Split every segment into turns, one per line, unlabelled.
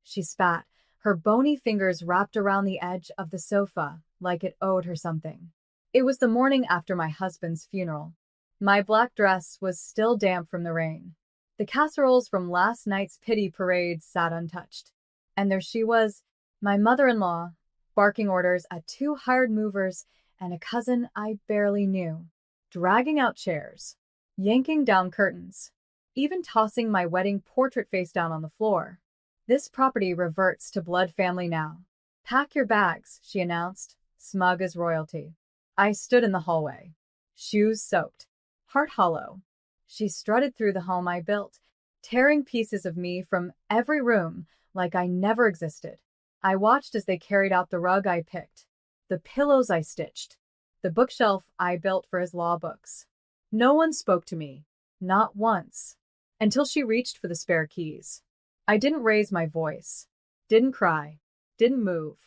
She spat, her bony fingers wrapped around the edge of the sofa like it owed her something. It was the morning after my husband's funeral. My black dress was still damp from the rain. The casseroles from last night's pity parade sat untouched. And there she was, my mother-in-law, barking orders at two hired movers and a cousin I barely knew, dragging out chairs, yanking down curtains, even tossing my wedding portrait face down on the floor. This property reverts to blood family now. Pack your bags, she announced, smug as royalty. I stood in the hallway, shoes soaked, heart hollow. She strutted through the home I built, tearing pieces of me from every room like I never existed. I watched as they carried out the rug I picked, the pillows I stitched, the bookshelf I built for his law books. No one spoke to me, not once, until she reached for the spare keys. I didn't raise my voice, didn't cry, didn't move.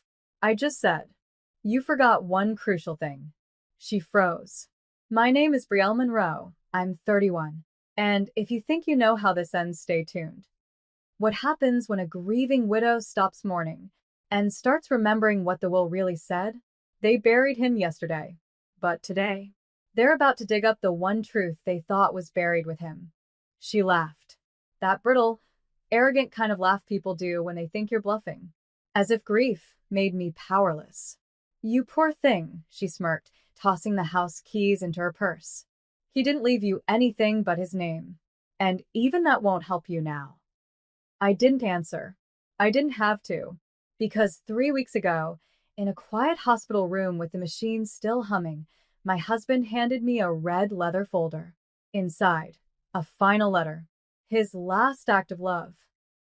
I just said, "You forgot one crucial thing." She froze. "My name is Brielle Monroe. I'm 31. And if you think you know how this ends, stay tuned." What happens when a grieving widow stops mourning and starts remembering what the will really said? They buried him yesterday, but today, they're about to dig up the one truth they thought was buried with him. She laughed. That brittle, arrogant kind of laugh people do when they think you're bluffing. As if grief made me powerless. "You poor thing," she smirked, tossing the house keys into her purse. "He didn't leave you anything but his name. And even that won't help you now." I didn't answer. I didn't have to. Because 3 weeks ago, in a quiet hospital room with the machine still humming, my husband handed me a red leather folder. Inside, a final letter. His last act of love.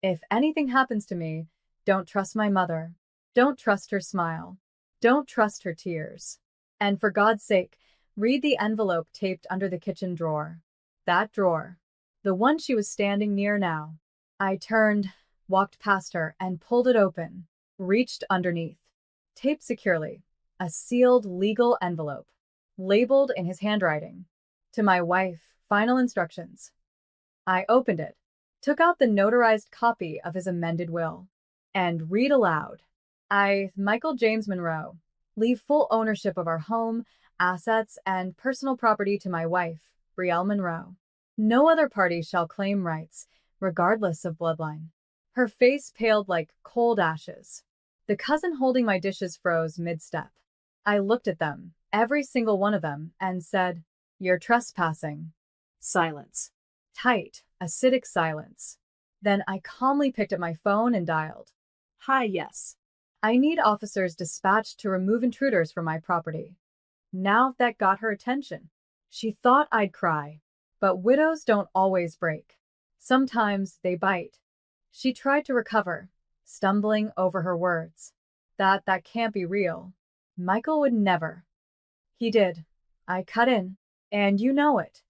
"If anything happens to me, don't trust my mother. Don't trust her smile. Don't trust her tears. And for God's sake, read the envelope taped under the kitchen drawer." That drawer. The one she was standing near now. I turned, walked past her, and pulled it open, reached underneath. Taped securely. A sealed legal envelope. Labeled in his handwriting. "To my wife, final instructions." I opened it, took out the notarized copy of his amended will, and read aloud. "I, Michael James Monroe, leave full ownership of our home, assets, and personal property to my wife, Brielle Monroe. No other party shall claim rights, regardless of bloodline." Her face paled like cold ashes. The cousin holding my dishes froze mid-step. I looked at them, every single one of them, and said, "You're trespassing." Silence. Tight, acidic silence. Then I calmly picked up my phone and dialed. "Hi, yes. I need officers dispatched to remove intruders from my property." Now that got her attention. She thought I'd cry. But widows don't always break. Sometimes they bite. She tried to recover, stumbling over her words. That can't be real. Michael would never." "He did. I cut in. And you know it."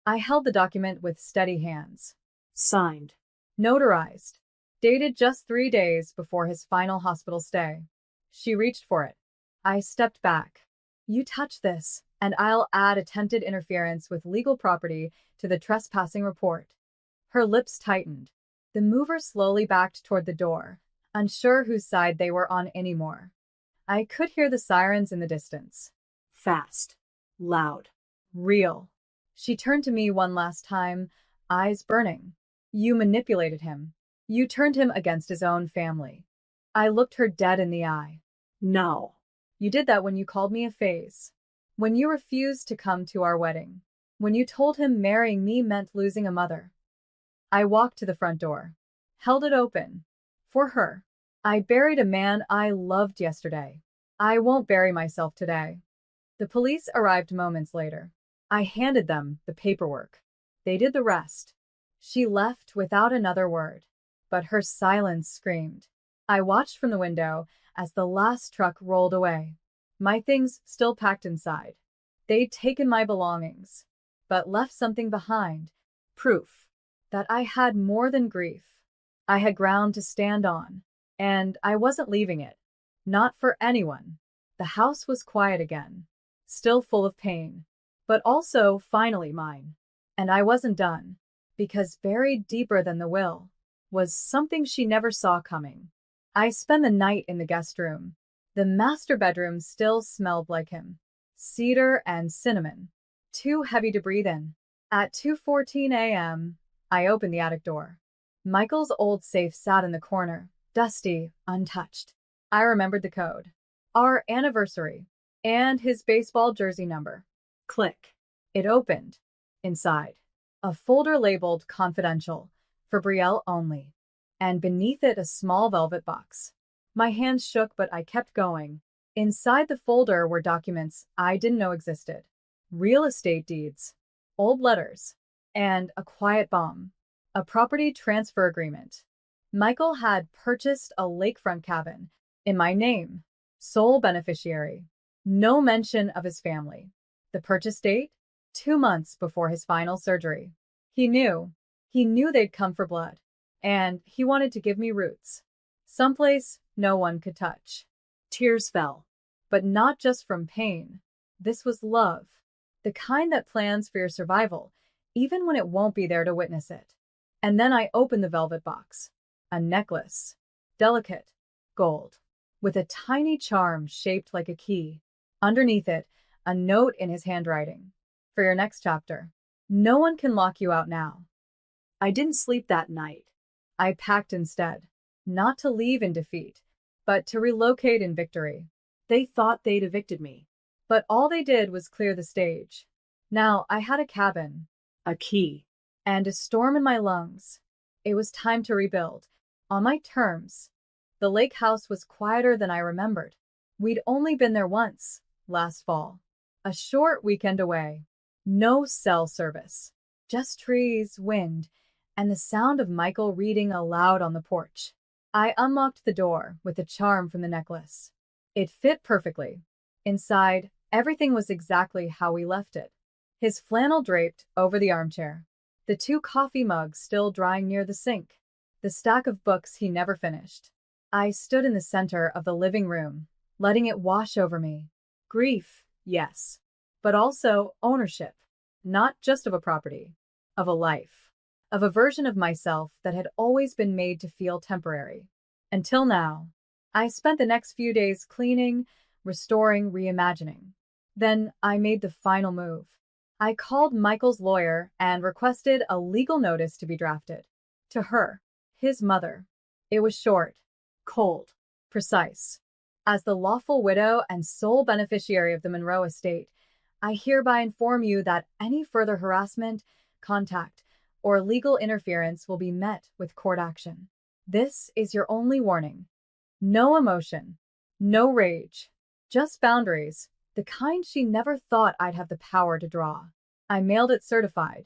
I held the document with steady hands. Signed. Notarized. Dated just 3 days before his final hospital stay. She reached for it. I stepped back. "You touch this, and I'll add attempted interference with legal property to the trespassing report." Her lips tightened. The mover slowly backed toward the door, unsure whose side they were on anymore. I could hear the sirens in the distance. Fast. Loud. Real. She turned to me one last time, eyes burning. "You manipulated him. You turned him against his own family." I looked her dead in the eye. "No. You did that when you called me a phase. When you refused to come to our wedding. When you told him marrying me meant losing a mother." I walked to the front door. Held it open. For her. "I buried a man I loved yesterday. I won't bury myself today." The police arrived moments later. I handed them the paperwork. They did the rest. She left without another word. But her silence screamed. I watched from the window as the last truck rolled away. My things still packed inside. They'd taken my belongings, but left something behind. Proof that I had more than grief. I had ground to stand on, and I wasn't leaving it. Not for anyone. The house was quiet again, still full of pain, but also finally mine. And I wasn't done, because buried deeper than the will was something she never saw coming. I spent the night in the guest room. The master bedroom still smelled like him. Cedar and cinnamon. Too heavy to breathe in. At 2:14 a.m., I opened the attic door. Michael's old safe sat in the corner, dusty, untouched. I remembered the code. Our anniversary. And his baseball jersey number. Click. It opened. Inside. A folder labeled confidential, for Brielle only. And beneath it a small velvet box. My hands shook, but I kept going. Inside the folder were documents I didn't know existed. Real estate deeds. Old letters. And a quiet bomb. A property transfer agreement. Michael had purchased a lakefront cabin. In my name. Sole beneficiary. No mention of his family. The purchase date? 2 months before his final surgery. He knew. He knew they'd come for blood. And he wanted to give me roots. Someplace no one could touch. Tears fell. But not just from pain. This was love. The kind that plans for your survival, even when it won't be there to witness it. And then I opened the velvet box. A necklace. Delicate. Gold. With a tiny charm shaped like a key. Underneath it, a note in his handwriting. For your next chapter. No one can lock you out now. I didn't sleep that night. I packed instead. Not to leave in defeat, but to relocate in victory. They thought they'd evicted me. But all they did was clear the stage. Now I had a cabin, a key, and a storm in my lungs. It was time to rebuild. On my terms. The lake house was quieter than I remembered. We'd only been there once, last fall. A short weekend away. No cell service. Just trees, wind, and the sound of Michael reading aloud on the porch. I unlocked the door with the charm from the necklace. It fit perfectly. Inside, everything was exactly how we left it. His flannel draped over the armchair. The 2 coffee mugs still drying near the sink. The stack of books he never finished. I stood in the center of the living room, letting it wash over me. Grief, yes. But also ownership. Not just of a property. Of a life. Of a version of myself that had always been made to feel temporary. Until now. I spent the next few days cleaning, restoring, reimagining. Then I made the final move. I called Michael's lawyer and requested a legal notice to be drafted. To her, his mother. It was short, cold, precise. As the lawful widow and sole beneficiary of the Monroe estate, I hereby inform you that any further harassment, contact, or legal interference will be met with court action. This is your only warning. No emotion, no rage, just boundaries, the kind she never thought I'd have the power to draw. I mailed it certified,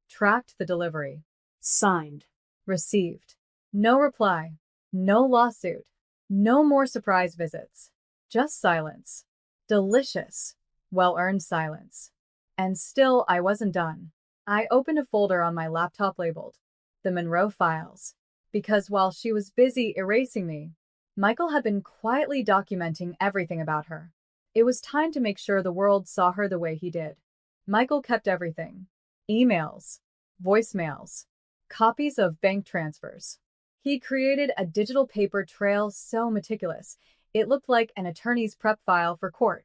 tracked the delivery, signed, received. No reply, no lawsuit, no more surprise visits, just silence. Delicious, well-earned silence. And still I wasn't done. I opened a folder on my laptop labeled, The Monroe Files, because while she was busy erasing me, Michael had been quietly documenting everything about her. It was time to make sure the world saw her the way he did. Michael kept everything. Emails, voicemails, copies of bank transfers. He created a digital paper trail so meticulous, it looked like an attorney's prep file for court.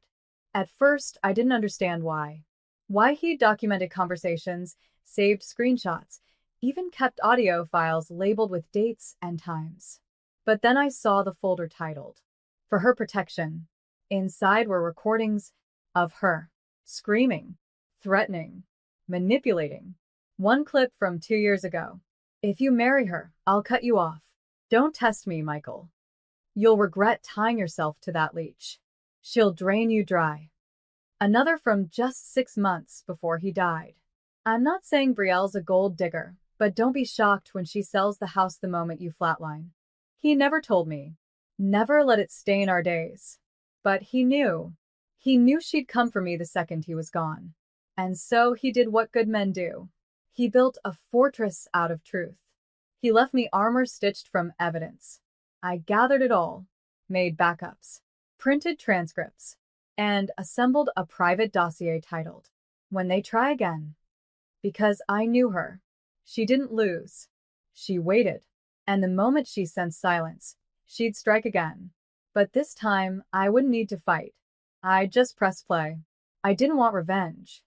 At first, I didn't understand why. Why he documented conversations, saved screenshots, even kept audio files labeled with dates and times. But then I saw the folder titled, For Her Protection. Inside were recordings of her, screaming, threatening, manipulating. One clip from 2 years ago. If you marry her, I'll cut you off. Don't test me, Michael. You'll regret tying yourself to that leech. She'll drain you dry. Another from just 6 months before he died. I'm not saying Brielle's a gold digger, but don't be shocked when she sells the house the moment you flatline. He never told me. Never let it stain our days. But he knew. He knew she'd come for me the second he was gone. And so he did what good men do. He built a fortress out of truth. He left me armor stitched from evidence. I gathered it all, made backups, printed transcripts, and assembled a private dossier titled, When They Try Again. Because I knew her. She didn't lose. She waited. And the moment she sensed silence, she'd strike again. But this time, I wouldn't need to fight. I'd just press play. I didn't want revenge.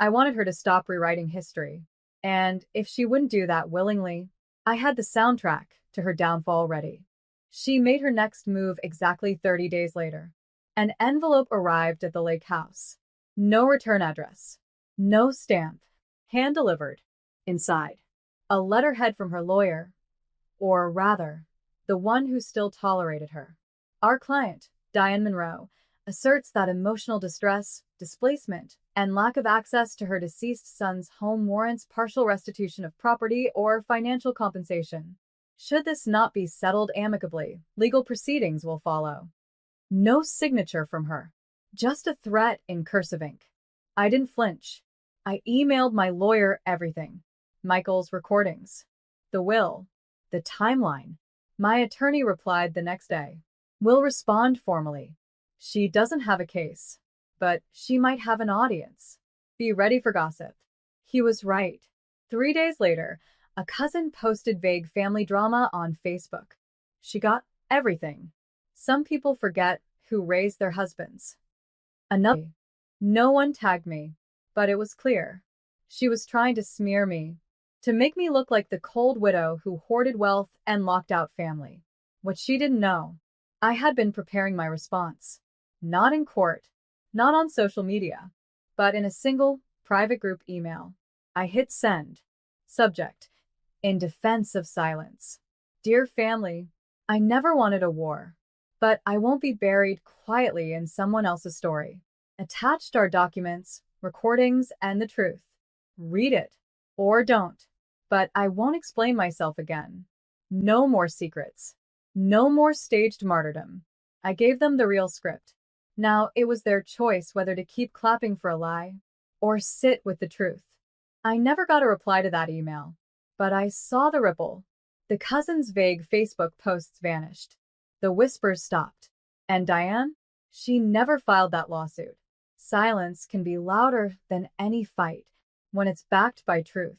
I wanted her to stop rewriting history. And if she wouldn't do that willingly, I had the soundtrack to her downfall ready. She made her next move exactly 30 days later. An envelope arrived at the lake house. No return address. No stamp. Hand-delivered. Inside, a letterhead from her lawyer. Or rather, the one who still tolerated her. Our client, Diane Monroe, asserts that emotional distress, displacement, and lack of access to her deceased son's home warrants partial restitution of property or financial compensation. Should this not be settled amicably, legal proceedings will follow. No signature from her. Just a threat in cursive ink. I didn't flinch. I emailed my lawyer everything. Michael's recordings. The will. The timeline. My attorney replied the next day. Will respond formally. She doesn't have a case, but she might have an audience. Be ready for gossip. He was right. 3 days later, a cousin posted vague family drama on Facebook. She got everything. Some people forget who raised their husbands. Another. No one tagged me, but it was clear. She was trying to smear me, to make me look like the cold widow who hoarded wealth and locked out family. What she didn't know, I had been preparing my response. Not in court, not on social media, but in a single, private group email. I hit send. Subject: in defense of silence. Dear family, I never wanted a war, but I won't be buried quietly in someone else's story. Attached are documents, recordings, and the truth. Read it, or don't. But I won't explain myself again. No more secrets. No more staged martyrdom. I gave them the real script. Now it was their choice whether to keep clapping for a lie or sit with the truth. I never got a reply to that email, but I saw the ripple. The cousin's vague Facebook posts vanished. The whispers stopped. And Diane? She never filed that lawsuit. Silence can be louder than any fight when it's backed by truth.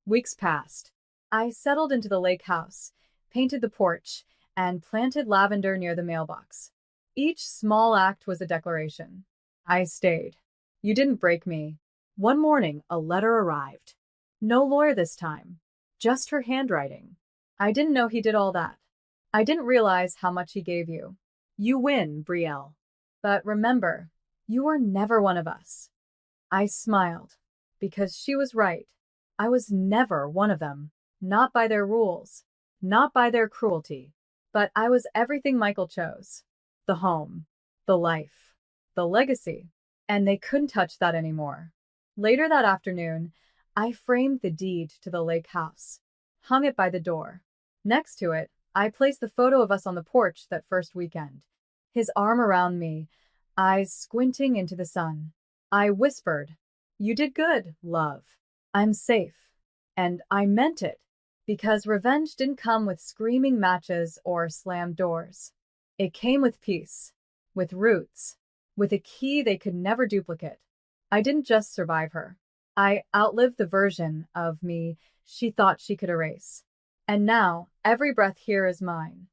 Weeks passed. I settled into the lake house, painted the porch, and planted lavender near the mailbox. Each small act was a declaration. I stayed. You didn't break me. One morning, a letter arrived. No lawyer this time. Just her handwriting. I didn't know he did all that. I didn't realize how much he gave you. You win, Brielle. But remember, you were never one of us. I smiled, because she was right. I was never one of them. Not by their rules, not by their cruelty. But I was everything Michael chose. The home, the life, the legacy. And they couldn't touch that anymore. Later that afternoon, I framed the deed to the lake house, hung it by the door. Next to it, I placed the photo of us on the porch that first weekend. His arm around me, eyes squinting into the sun. I whispered, "You did good, love. I'm safe." And I meant it, because revenge didn't come with screaming matches or slammed doors. It came with peace, with roots, with a key they could never duplicate. I didn't just survive her. I outlived the version of me she thought she could erase. And now, every breath here is mine.